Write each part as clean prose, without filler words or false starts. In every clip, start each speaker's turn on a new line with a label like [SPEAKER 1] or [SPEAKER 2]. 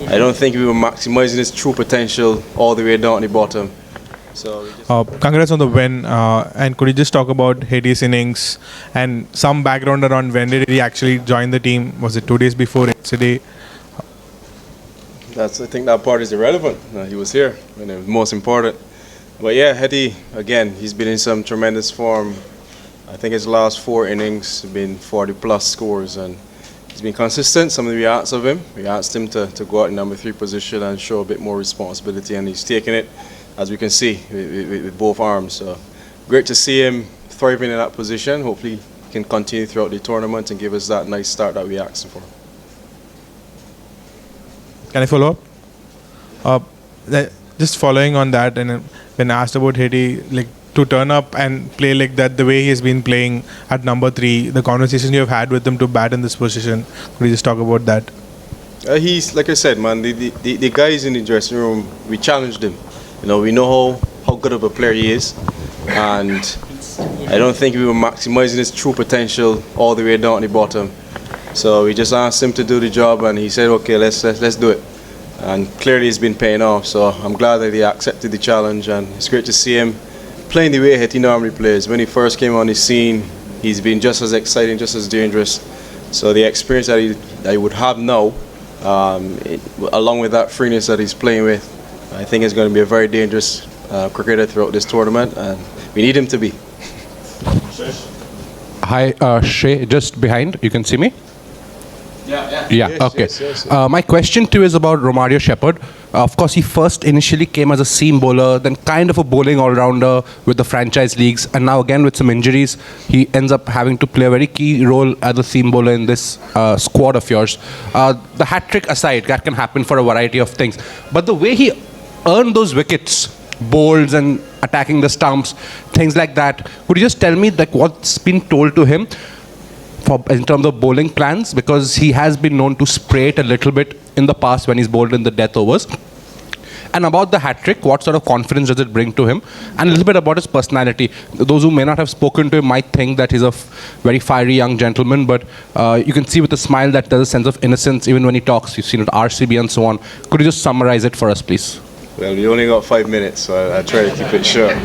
[SPEAKER 1] I don't think we were maximizing his true potential all the way down at the bottom. So
[SPEAKER 2] Congrats on the win. And could you just talk about Haiti's innings and some background around when did he actually join the team? Was it 2 days before, yesterday?
[SPEAKER 1] I think that part is irrelevant. He was here, and it was most important. But yeah, Hetty, again, he's been in some tremendous form. I think his last 4 innings have been 40-plus scores, and he's been consistent. Some of the asked of him, we asked him to go out in number 3 position and show a bit more responsibility, and he's taken it, as we can see, with both arms. So great to see him thriving in that position. Hopefully he can continue throughout the tournament and give us that nice start that we asked him for.
[SPEAKER 2] Can I follow up? Just following on that, and when asked about Haiti, like to turn up and play like that, the way he has been playing at number 3, the conversation you have had with him to bat in this position, could you just talk about that?
[SPEAKER 1] He's, like I said, man, the guys in the dressing room, we challenged him. You know, we know how good of a player he is, and I don't think we were maximizing his true potential all the way down at the bottom. So we just asked him to do the job, and he said, okay, let's do it. And clearly it's been paying off, so I'm glad that he accepted the challenge, and it's great to see him playing the way he normally plays. When he first came on the scene, he's been just as exciting, just as dangerous. So the experience that he would have now, along with that freeness that he's playing with, I think is going to be a very dangerous cricketer throughout this tournament, and we need him to be.
[SPEAKER 3] Hi, Shay, just behind. You can see me? Yeah,
[SPEAKER 1] Yes,
[SPEAKER 3] okay.
[SPEAKER 1] yes.
[SPEAKER 3] My question to you is about Romario Shepherd. Of course, he first initially came as a seam bowler, then kind of a bowling all-rounder with the franchise leagues, and now again with some injuries, he ends up having to play a very key role as a seam bowler in this squad of yours. The hat-trick aside, that can happen for a variety of things. But the way he earned those wickets, bowls and attacking the stumps, things like that, could you just tell me like what's been told to him in terms of bowling plans, because he has been known to spray it a little bit in the past when he's bowled in the death overs. And about the hat-trick, what sort of confidence does it bring to him? And a little bit about his personality. Those who may not have spoken to him might think that he's a very fiery young gentleman, but you can see with a smile that there's a sense of innocence even when he talks. You've seen it at RCB and so on. Could you just summarize it for us, please?
[SPEAKER 1] Well, we only got 5 minutes, so I'll try to keep it short.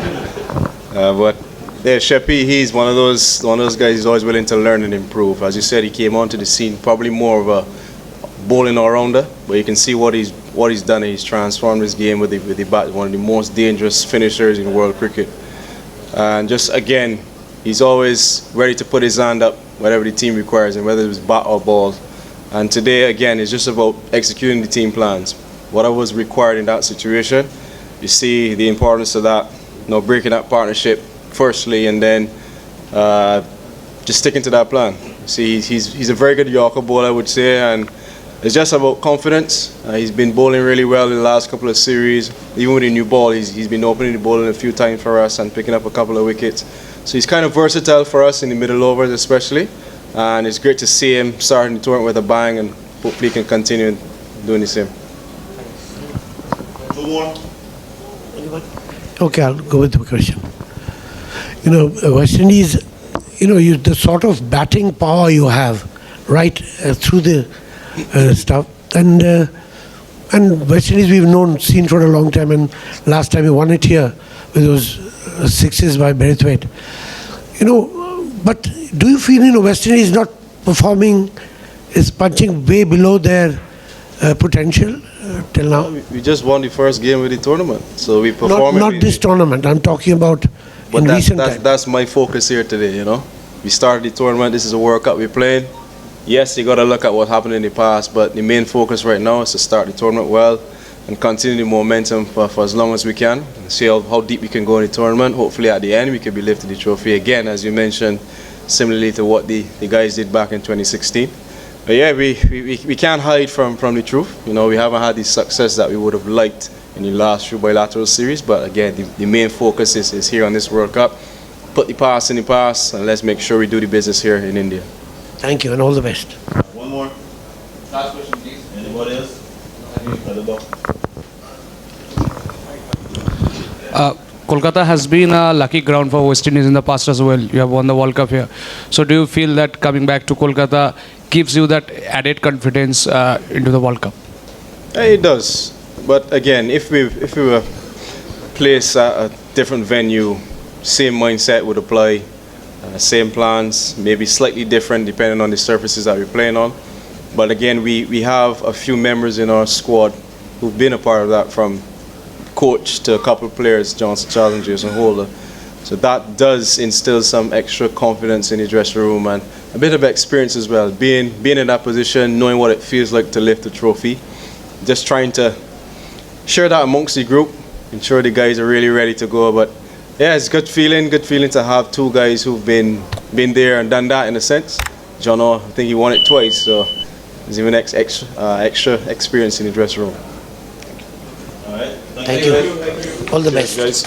[SPEAKER 1] But yeah, Sheppy, he's one of those guys who's always willing to learn and improve. As you said, he came onto the scene probably more of a bowling all-rounder, but you can see what he's done. He's transformed his game with the bat, one of the most dangerous finishers in world cricket. And just again, he's always ready to put his hand up whatever the team requires, and whether it was bat or ball. And today, again, it's just about executing the team plans. Whatever was required in that situation, you see the importance of that, breaking that partnership firstly, and then just sticking to that plan. See, he's a very good Yorker bowler, I would say, and it's just about confidence. He's been bowling really well in the last couple of series. Even with the new ball, he's been opening the bowling a few times for us and picking up a couple of wickets. So he's kind of versatile for us in the middle overs especially, and it's great to see him starting the tournament with a bang, and hopefully he can continue doing the same.
[SPEAKER 4] Okay, I'll go with the question. West Indies, the sort of batting power you have right through the stuff, and West Indies we've seen for a long time, and last time we won it here with those 6s by Braithwaite. But do you feel West Indies not performing, is punching way below their potential till now?
[SPEAKER 1] We just won the first game of the tournament, so we performed.
[SPEAKER 4] Not this tournament. I'm talking about.
[SPEAKER 1] But that's my focus here today, We started the tournament, this is a World Cup we're playing. Yes, you got to look at what happened in the past, but the main focus right now is to start the tournament well and continue the momentum for as long as we can, and see how deep we can go in the tournament. Hopefully at the end we can be lifting the trophy again, as you mentioned, similarly to what the guys did back in 2016. But yeah, we can't hide from the truth. We haven't had the success that we would have liked in the last few bilateral series, but again, the main focus is here on this World Cup. Put the past in the past, and let's make sure we do the business here in India.
[SPEAKER 4] Thank you, and all the best.
[SPEAKER 5] One more. Last question, please. Anybody else?
[SPEAKER 6] Kolkata has been a lucky ground for West Indies in the past as well. You have won the World Cup here. So do you feel that coming back to Kolkata gives you that added confidence into the World Cup?
[SPEAKER 1] It does, but again, if we were placed at a different venue, same mindset would apply, same plans, maybe slightly different depending on the surfaces that we're playing on. But again, we have a few members in our squad who've been a part of that, from coach to a couple of players, Johnson Charles and Jason Holder. So that does instill some extra confidence in the dressing room and a bit of experience as well. Being in that position, knowing what it feels like to lift a trophy, just trying to share that amongst the group, ensure the guys are really ready to go. But yeah, it's good feeling to have two guys who've been there and done that in a sense. John, I think he won it twice, so there's even extra experience in the dressing room.
[SPEAKER 5] All right.
[SPEAKER 4] Thank you. All the best.
[SPEAKER 1] Guys.